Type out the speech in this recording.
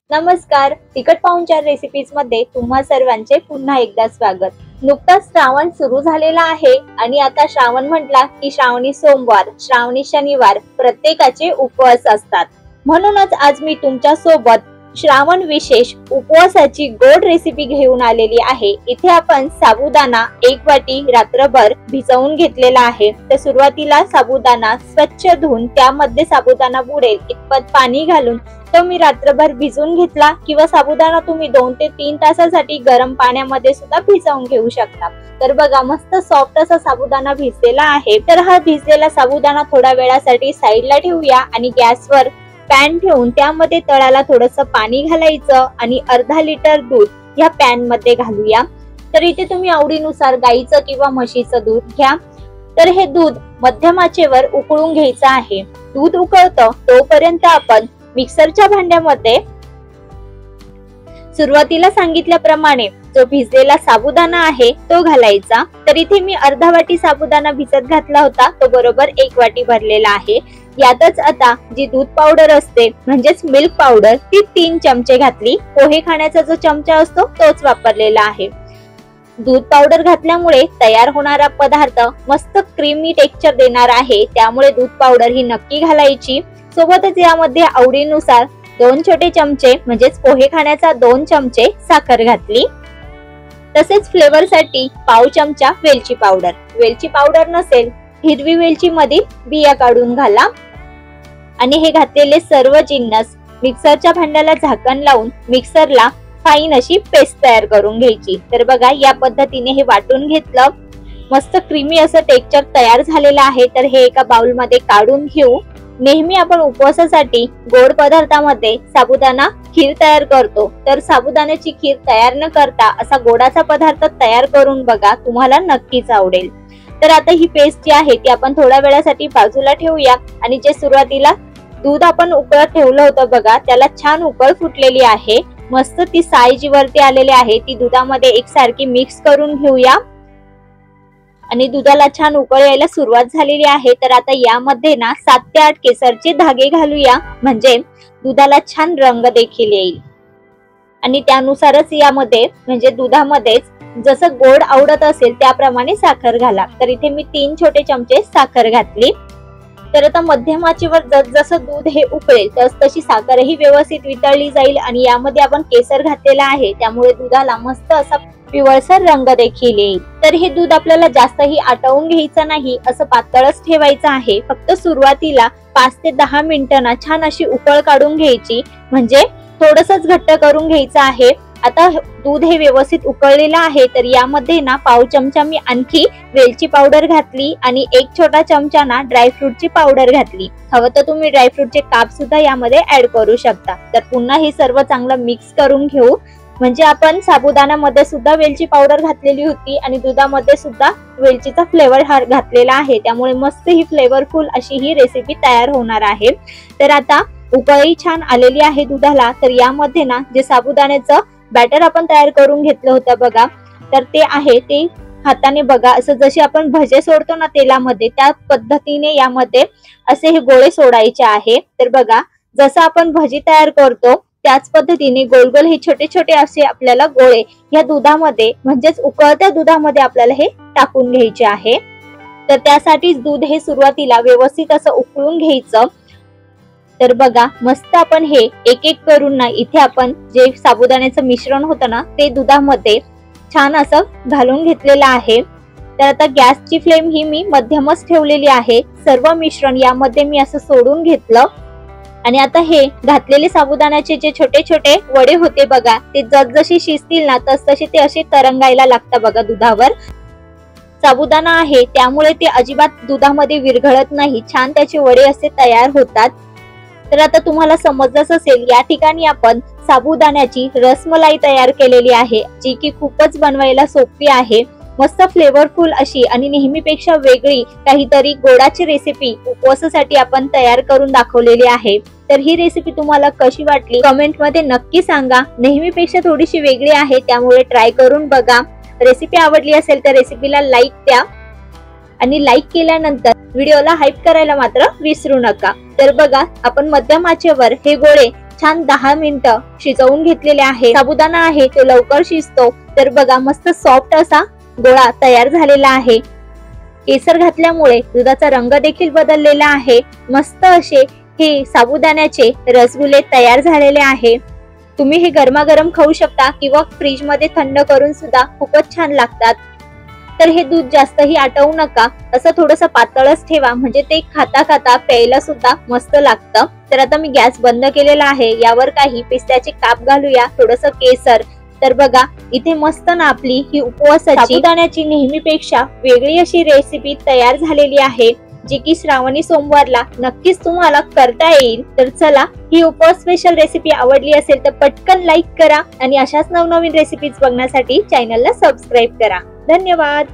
नमस्कार, तिखट पाहुणचार रेसिपीज मध्ये तुम्हा सर्वांचे पुन्हा एकदा स्वागत। नुकताच श्रावण सुरू झालेला आहे आणि आता श्रावण म्हटला की श्रावणी सोमवार, श्रावणी शनिवार प्रत्येकाचे उपवास असतात। म्हणूनच आज मी तुमच्या सोबत श्रावण विशेष उपवासाची गोड रेसिपी घेऊन आलेली आहे। इथे आपण साबुदाणा 1 वाटी रात्रभर भिजवून घेतलेला आहे। तर सुरुवातीला साबुदाणा स्वच्छ धुवून त्यामध्ये साबुदाणा बुडेल इतपत पाणी घालून तो मी रात्रभर भिजवून घेतला, किंवा साबुदाणा तुम्ही 2 ते 3 तासासाठी गरम पाण्यामध्ये सुद्धा भिजवून घेऊ शकता। तर बघा, मस्त सॉफ्ट असा साबुदाणा भिजलेला आहे। तर हा भिजलेला साबुदाणा थोड्या वेळासाठी साईडला ठेवूया आणि गॅसवर पॅन ठेवून त्यामध्ये तळाला थोडंसं पाणी घालायचं आणि अर्धा लिटर दूध या पॅन मध्ये घालूया। तर इथे तुम्ही आवडीनुसार गाईचं किंवा म्हशीचं दूध घ्या। तर हे दूध मध्यम आचेवर उकळून घ्यायचं आहे। दूध उकळतं तोपर्यंत आपण मिक्सरच्या भांड्यामध्ये सुरुवातीला सांगितल्याप्रमाणे जो भिजलेला साबुदाणा आहे तो घालायचा। तर इथे मी अर्धा वाटी साबुदाणा भिजत घातला होता, तो बरोबर 1 वाटी भरलेला आहे। यातच आता जी दूध पावडर असते म्हणजेच मिल्क पावडर ती 3 चमचे घातली। पोहे खाण्याचा जो चमचा असतो तोच वापरलेला आहे। दूध पावडर घातल्यामुळे तयार होणारा पदार्थ मस्त क्रीमी टेक्स्चर देणार आहे, त्यामुळे दूध पावडर ही नक्की घालायची। सोबतच यामध्ये आवडीनुसार 2 छोटे चमचे म्हणजेच पोहे खाण्याचा 2 चमचे साखर घातली। तसेच फ्लेवर साठी पाव चमचा वेलची पावडर। वेलची पावडर नसेल हिरवी वेलची मधील बिया काढून घाला आणि हे घातलेले सर्व जिन्नस मिक्सरच्या भांड्याला झाकण लावून मिक्सरला फाईन अशी पेस्ट तयार करून घ्यायची। तर बघा, या पद्धतीने हे वाटून घेतलं, मस्त क्रीमी असं टेक्स्चर तयार झालेलं आहे। तर हे एका बाउल मध्ये काढून घेऊ। नेहमी आपण उपवासासाठी गोड पदार्थामध्ये साबुदाणा खीर तयार करतो, तर साबुदाण्याची खीर तयार न करता असा गोडाचा पदार्थ तयार करून बघा, तुम्हाला नक्कीच आवडेल। तर आता ही पेस्ट जी आहे ती आपण थोड्या वेळासाठी बाजूला ठेवूया आणि जे सुरुवातीला दूध आपण उकळत ठेवलं होतं बघा, त्याला छान उकळ फुटलेली आहे। मस्त ती साय जी वरती आलेली आहे ती दुधामध्ये एकसारखी मिक्स करून घेऊया आणि दुधाला छान उकळ यायला सुरुवात झालेली आहे। तर आता यामध्ये ना 7 ते 8 केसरचे धागे घालूया, म्हणजे दुधाला छान रंग देखील येईल। आणि त्यानुसारच यामध्ये म्हणजे दुधामध्येच जसं गोड आवडत असेल त्याप्रमाणे साखर घाला। तर इथे मी 3 छोटे चमचे साखर घातली। तर आता मध्यम आचेवर जसं दूध हे उकळेल तशी साखरही व्यवस्थित वितळली जाईल आणि यामध्ये आपण केसर घातलेला आहे, त्यामुळे दुधाला मस्त असा पिवळसर रंग देखील येईल। तर हे दूध आपल्याला जास्तही आटवून घ्यायचं नाही, असं पातळच ठेवायचं आहे। फक्त सुरुवातीला 5 ते 10 मिनिटांना छान अशी उकळ काढून घ्यायची, म्हणजे थोडंसंच घट्ट करून घ्यायचं आहे। आता दूध हे व्यवस्थित उकळलेलं आहे, तर यामध्ये ना पाव चमचा मी आणखी वेलची पावडर घातली आणि 1 छोटा चमचा ना ड्रायफ्रूटची पावडर घातली। हवं तर तुम्ही ड्रायफ्रूटचे काप सुद्धा यामध्ये ऍड करू शकता। तर पुन्हा हे सर्व चांगलं मिक्स करून घेऊ, म्हणजे आपण साबुदाण्यामध्ये सुद्धा वेलची पावडर घातलेली होती आणि दुधामध्ये सुद्धा वेलचीचा फ्लेवर घातलेला आहे, त्यामुळे मस्त ही फ्लेवरफुल अशी ही रेसिपी तयार होणार आहे। तर आता उकळी छान आलेली आहे दुधाला, तर यामध्ये ना जे साबुदाण्याचं बॅटर आपण तयार करून घेतलं होतं बघा, तर ते आहे ते हाताने बघा असं जसे आपण भजे सोडतो ना तेलामध्ये, त्या पद्धतीने यामध्ये असे हे गोळे सोडायचे आहे। तर बघा, जसं आपण भजी तयार करतो त्याच पद्धतीने गोल गोल हे छोटे छोटे असे आपल्याला गोळे या दुधामध्ये म्हणजेच उकळत्या दुधामध्ये आपल्याला हे टाकून घ्यायचे आहे। तर त्यासाठीच दूध हे सुरुवातीला व्यवस्थित असं उकळून घ्यायचं। तर बघा, मस्त आपण हे एक एक करून ना इथे आपण जे साबुदाण्याचं मिश्रण होतं ना ते दुधामध्ये छान असं घालून घेतलेलं आहे। तर आता गॅसची फ्लेम ही मी मध्यमच ठेवलेली आहे। सर्व मिश्रण यामध्ये मी असं सोडून घेतलं आणि आता हे घातलेले साबुदाण्याचे जे छोटे छोटे वडे होते बघा, ते जसजशी शिजतील ना तसतसे ते असे तरंगायला लागतात बघा दुधावर। साबुदाणा आहे त्यामुळे ते अजिबात दुधामध्ये विरघळत नाही, छान त्याचे वडे असे तयार होतात। तर आता तुम्हाला समजलंच असेल, या ठिकाणी आपण साबुदाण्याची रसमलाई तयार केलेली आहे, जी की खूपच बनवायला सोपी आहे। मस्त फ्लेवरफुल अशी आणि नेहमीपेक्षा वेगळी काहीतरी गोडाची रेसिपी उपवासासाठी आपण तयार करून दाखवलेली आहे। तर ही रेसिपी तुम्हाला कशी वाटली कमेंट मध्ये नक्की सांगा। नेहमीपेक्षा थोडीशी वेगळी आहे, त्यामुळे ट्राय करून बघा। रेसिपी आवडली असेल तर रेसिपीला लाईक द्या आणि लाईक केल्यानंतर व्हिडिओला हाईप करायला मात्र विसरू नका। तर बघा, आपण मध्यम आचेवर हे गोळे छान 10 मिनिटं शिजवून घेतलेले आहे. साबुदाणा आहे तो लवकर शिजतो. तर बघा मस्त सॉफ्ट असा गोळा तयार झालेला आहे. केसर घातल्यामुळे दुधाचा रंग देखील बदललेला आहे. मस्त असे हे साबुदाण्याचे रसगुल्ले तयार झालेले आहे. तुम्ही हे गरमागरम खाऊ शकता किंवा फ्रीज मध्ये थंड करून सुद्धा खूपच छान लागतात. तर हे दूध जास्तही आटवू नका, असं थोडस पातळच ठेवा, म्हणजे ते खाता खाता प्यायला सुद्धा मस्त लागतं. तर आता मी गॅस बंद केलेला आहे. यावर काही पिस्त्याचे काप घालूया, थोडस केसर. तर बघा इथे मस्त ना आपली ही उपवासाची साबुदाण्याची नेहमीपेक्षा वेगळी अशी रेसिपी तयार झालेली आहे, जी की श्रावणी सोमवारला नक्कीच तुम्हाला करता येईल. तर चला, ही उपवास स्पेशल रेसिपी आवडली असेल तर पटकन लाईक करा आणि अशाच नवनवीन रेसिपीज बघण्यासाठी चॅनलला सबस्क्राईब करा. धन्यवाद.